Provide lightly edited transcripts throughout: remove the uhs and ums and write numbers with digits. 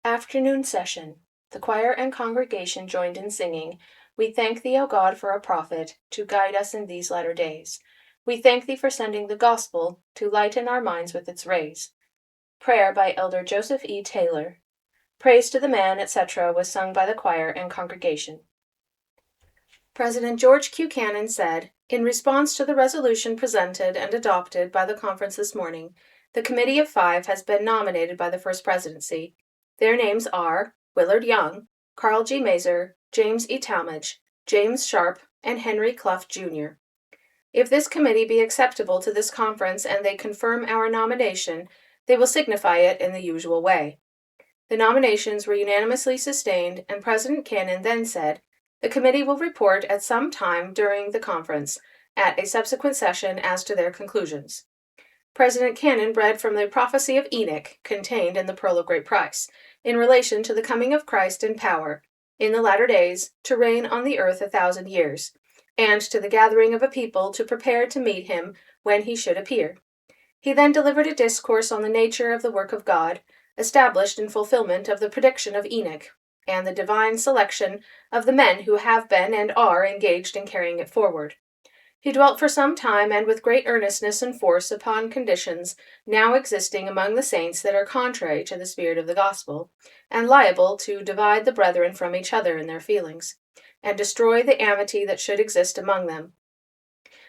Afternoon session. The choir and congregation joined in singing, "We thank thee, O God, for a prophet, to guide us in these latter days. We thank thee for sending the gospel, to lighten our minds with its rays." Prayer by Elder Joseph E. Taylor. Praise to the Man, etc. was sung by the choir and congregation. President George Q. Cannon said, in response to the resolution presented and adopted by the conference this morning, the Committee of Five has been nominated by the First Presidency. Their names are Willard Young, Carl G. Mazer, James E. Talmadge, James Sharp, and Henry Clough, Jr. If this committee be acceptable to this conference and they confirm our nomination, they will signify it in the usual way. The nominations were unanimously sustained, and President Cannon then said, "The committee will report at some time during the conference, at a subsequent session, as to their conclusions." President Cannon read from the prophecy of Enoch contained in the Pearl of Great Price, in relation to the coming of Christ in power, in the latter days, to reign on the earth 1,000 years, and to the gathering of a people to prepare to meet him when he should appear. He then delivered a discourse on the nature of the work of God, established in fulfillment of the prediction of Enoch, and the divine selection of the men who have been and are engaged in carrying it forward. He dwelt for some time and with great earnestness and force upon conditions now existing among the saints that are contrary to the spirit of the gospel, and liable to divide the brethren from each other in their feelings, and destroy the amity that should exist among them.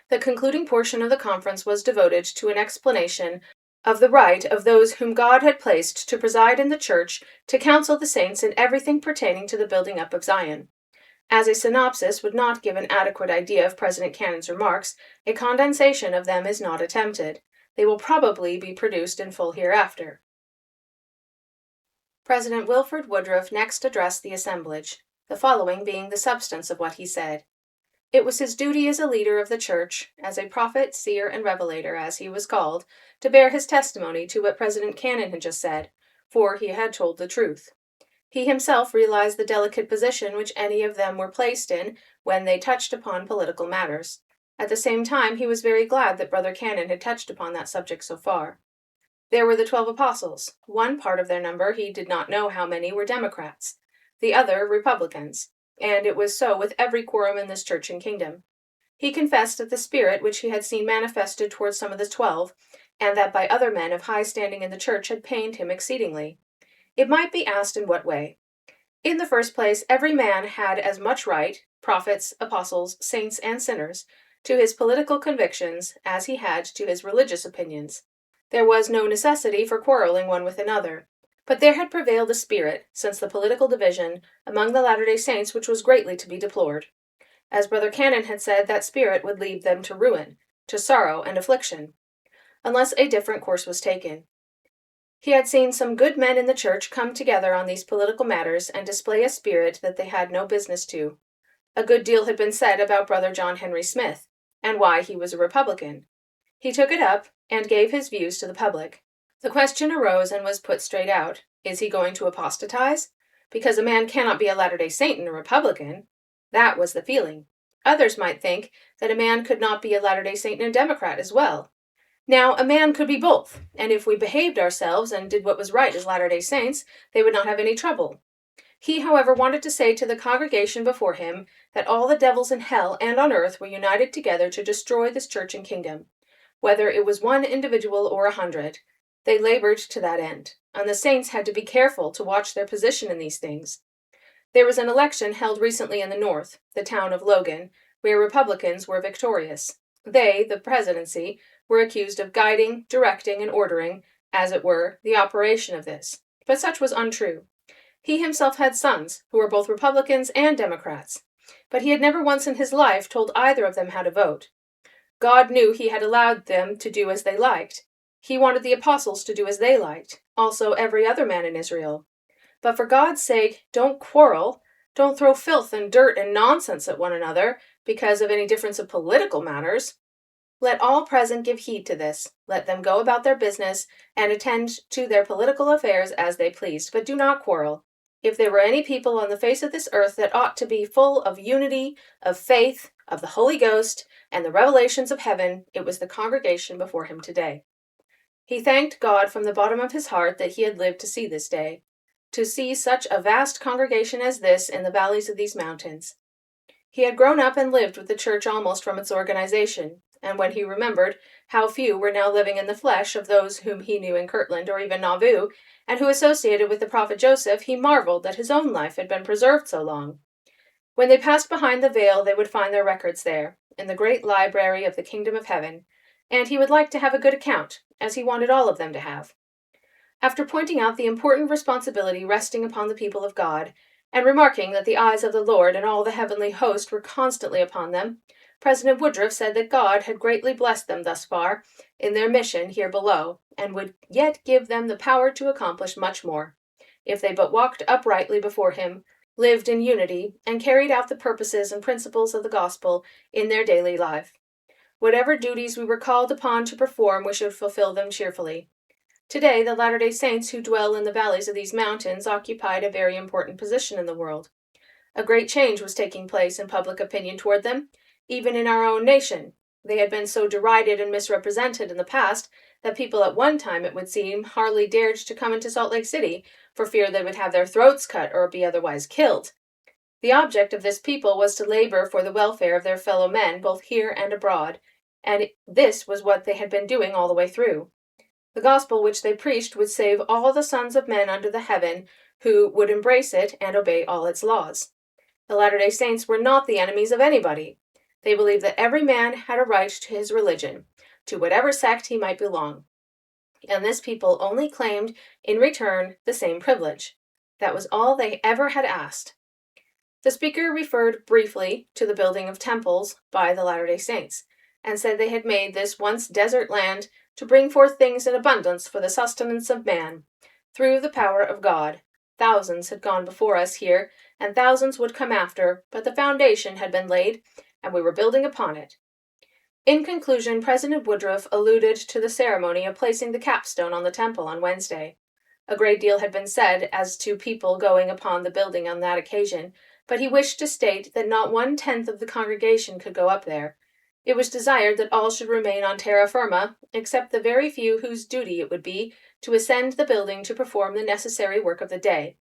The concluding portion of the conference was devoted to an explanation of the right of those whom God had placed to preside in the church to counsel the saints in everything pertaining to the building up of Zion. As a synopsis would not give an adequate idea of President Cannon's remarks, a condensation of them is not attempted. They will probably be produced in full hereafter. President Wilford Woodruff next addressed the assemblage, the following being the substance of what he said. It was his duty as a leader of the church, as a prophet, seer, and revelator, as he was called, to bear his testimony to what President Cannon had just said, for he had told the truth. He himself realized the delicate position which any of them were placed in when they touched upon political matters. At the same time, he was very glad that Brother Cannon had touched upon that subject so far. There were the 12 apostles. One part of their number, he did not know how many, were Democrats, the other Republicans, and it was so with every quorum in this church and kingdom. He confessed that the spirit which he had seen manifested towards some of the 12, and that by other men of high standing in the church, had pained him exceedingly. It might be asked in what way. In the first place, every man had as much right, prophets, apostles, saints, and sinners, to his political convictions as he had to his religious opinions. There was no necessity for quarreling one with another. But there had prevailed a spirit, since the political division, among the Latter-day Saints which was greatly to be deplored. As Brother Cannon had said, that spirit would lead them to ruin, to sorrow and affliction, unless a different course was taken. He had seen some good men in the church come together on these political matters and display a spirit that they had no business to. A good deal had been said about Brother John Henry Smith, and why he was a Republican. He took it up and gave his views to the public. The question arose and was put straight out, is he going to apostatize? Because a man cannot be a Latter-day Saint and a Republican. That was the feeling. Others might think that a man could not be a Latter-day Saint and a Democrat as well. Now, a man could be both, and if we behaved ourselves and did what was right as Latter-day Saints, they would not have any trouble. He, however, wanted to say to the congregation before him that all the devils in hell and on earth were united together to destroy this church and kingdom. Whether it was one individual or 100, they labored to that end, and the saints had to be careful to watch their position in these things. There was an election held recently in the north, the town of Logan, where Republicans were victorious. They, the presidency, were accused of guiding, directing, and ordering, as it were, the operation of this. But such was untrue. He himself had sons, who were both Republicans and Democrats, but he had never once in his life told either of them how to vote. God knew he had allowed them to do as they liked. He wanted the apostles to do as they liked, also every other man in Israel. But for God's sake, don't quarrel, don't throw filth and dirt and nonsense at one another because of any difference of political matters. Let all present give heed to this. Let them go about their business and attend to their political affairs as they pleased, but do not quarrel. If there were any people on the face of this earth that ought to be full of unity, of faith, of the Holy Ghost, and the revelations of heaven, it was the congregation before him today. He thanked God from the bottom of his heart that he had lived to see this day. to see such a vast congregation as this in the valleys of these mountains. He had grown up and lived with the church almost from its organization, and when he remembered how few were now living in the flesh of those whom he knew in Kirtland or even Nauvoo, and who associated with the prophet Joseph, he marveled that his own life had been preserved so long. When they passed behind the veil, they would find their records there, in the great library of the kingdom of heaven, and he would like to have a good account, as he wanted all of them to have. After pointing out the important responsibility resting upon the people of God, and remarking that the eyes of the Lord and all the heavenly host were constantly upon them, President Woodruff said that God had greatly blessed them thus far in their mission here below, and would yet give them the power to accomplish much more, if they but walked uprightly before him, lived in unity, and carried out the purposes and principles of the gospel in their daily life. Whatever duties we were called upon to perform, we should fulfill them cheerfully. Today, the Latter-day Saints who dwell in the valleys of these mountains occupied a very important position in the world. A great change was taking place in public opinion toward them, even in our own nation. They had been so derided and misrepresented in the past that people at one time, it would seem, hardly dared to come into Salt Lake City for fear they would have their throats cut or be otherwise killed. The object of this people was to labor for the welfare of their fellow men, both here and abroad, and this was what they had been doing all the way through. The gospel which they preached would save all the sons of men under the heaven who would embrace it and obey all its laws. The Latter-day Saints were not the enemies of anybody. They believed that every man had a right to his religion, to whatever sect he might belong. And this people only claimed, in return, the same privilege. That was all they ever had asked. The speaker referred briefly to the building of temples by the Latter-day Saints, and said they had made this once desert land to bring forth things in abundance for the sustenance of man, through the power of God. Thousands had gone before us here, and thousands would come after, but the foundation had been laid, and we were building upon it. In conclusion, President Woodruff alluded to the ceremony of placing the capstone on the temple on Wednesday. A great deal had been said as to people going upon the building on that occasion, but he wished to state that not 1/10 of the congregation could go up there. It was desired that all should remain on terra firma, except the very few whose duty it would be to ascend the building to perform the necessary work of the day.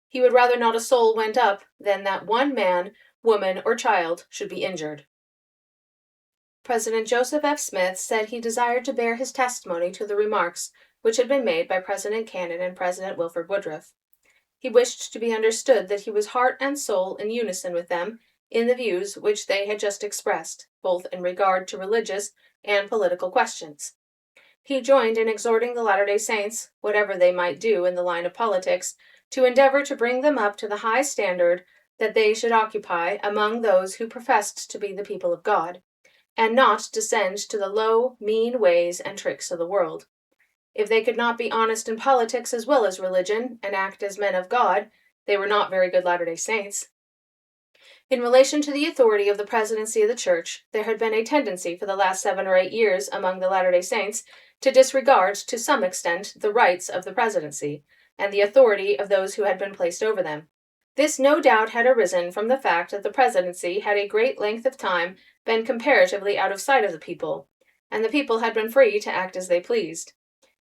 He would rather not a soul went up than that one man, woman, or child should be injured. President Joseph F. Smith said he desired to bear his testimony to the remarks which had been made by President Cannon and President Wilford Woodruff. He wished to be understood that he was heart and soul in unison with them in the views which they had just expressed, both in regard to religious and political questions. He joined in exhorting the Latter-day Saints, whatever they might do in the line of politics, to endeavor to bring them up to the high standard that they should occupy among those who professed to be the people of God, and not descend to the low, mean ways and tricks of the world. If they could not be honest in politics as well as religion, and act as men of God, they were not very good Latter-day Saints. In relation to the authority of the presidency of the Church, there had been a tendency for the last 7 or 8 years among the Latter-day Saints to disregard, to some extent, the rights of the presidency, and the authority of those who had been placed over them. This no doubt had arisen from the fact that the presidency had a great length of time been comparatively out of sight of the people, and the people had been free to act as they pleased.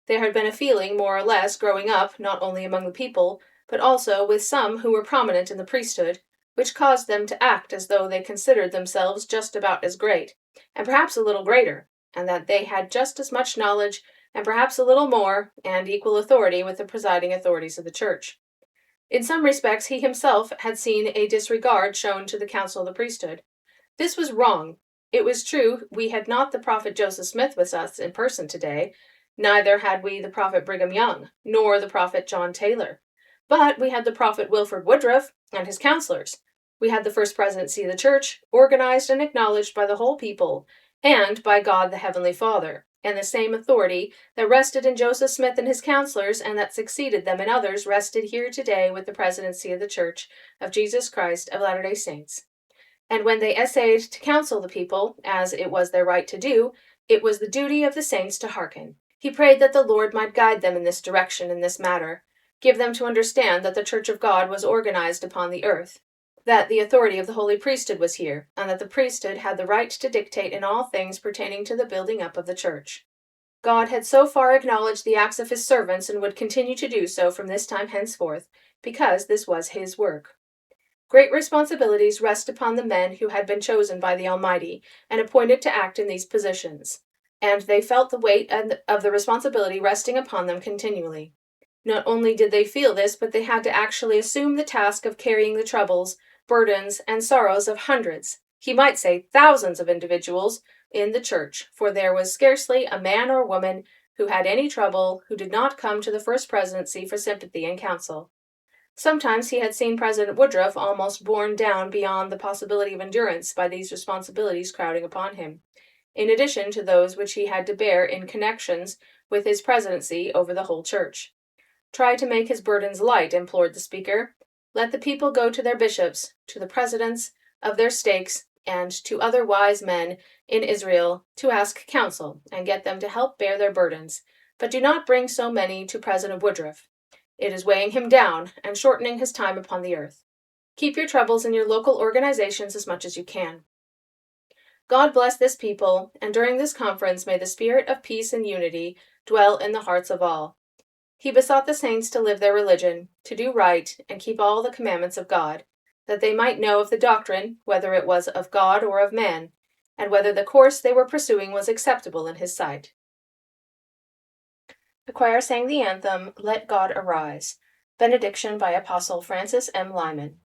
There had been a feeling, more or less, growing up, not only among the people, but also with some who were prominent in the priesthood, which caused them to act as though they considered themselves just about as great, and perhaps a little greater, and that they had just as much knowledge, and perhaps a little more, and equal authority with the presiding authorities of the Church. In some respects, he himself had seen a disregard shown to the council of the priesthood. This was wrong. It was true we had not the prophet Joseph Smith with us in person today, neither had we the prophet Brigham Young, nor the prophet John Taylor. But we had the prophet Wilford Woodruff and his counselors. We had the first presidency of the Church, organized and acknowledged by the whole people, and by God the Heavenly Father, and the same authority that rested in Joseph Smith and his counselors, and that succeeded them in others, rested here today with the presidency of the Church of Jesus Christ of Latter-day Saints. And when they essayed to counsel the people, as it was their right to do, it was the duty of the saints to hearken. He prayed that the Lord might guide them in this direction, in this matter, give them to understand that the Church of God was organized upon the earth, that the authority of the holy priesthood was here, and that the priesthood had the right to dictate in all things pertaining to the building up of the Church. God had so far acknowledged the acts of his servants, and would continue to do so from this time henceforth, because this was his work. Great responsibilities rest upon the men who had been chosen by the Almighty and appointed to act in these positions, and they felt the weight of the responsibility resting upon them continually. Not only did they feel this, but they had to actually assume the task of carrying the troubles, burdens, and sorrows of hundreds, he might say thousands of individuals in the church, for there was scarcely a man or woman who had any trouble who did not come to the First Presidency for sympathy and counsel. Sometimes he had seen President Woodruff almost borne down beyond the possibility of endurance by these responsibilities crowding upon him, in addition to those which he had to bear in connections with his presidency over the whole church. Try to make his burdens light, implored the speaker. Let the people go to their bishops, to the presidents of their stakes, and to other wise men in Israel to ask counsel and get them to help bear their burdens, but do not bring so many to President Woodruff. It is weighing him down and shortening his time upon the earth. Keep your troubles in your local organizations as much as you can. God bless this people, and during this conference may the spirit of peace and unity dwell in the hearts of all. He besought the saints to live their religion, to do right, and keep all the commandments of God, that they might know of the doctrine, whether it was of God or of man, and whether the course they were pursuing was acceptable in his sight. The choir sang the anthem, Let God Arise, benediction by Apostle Francis M. Lyman.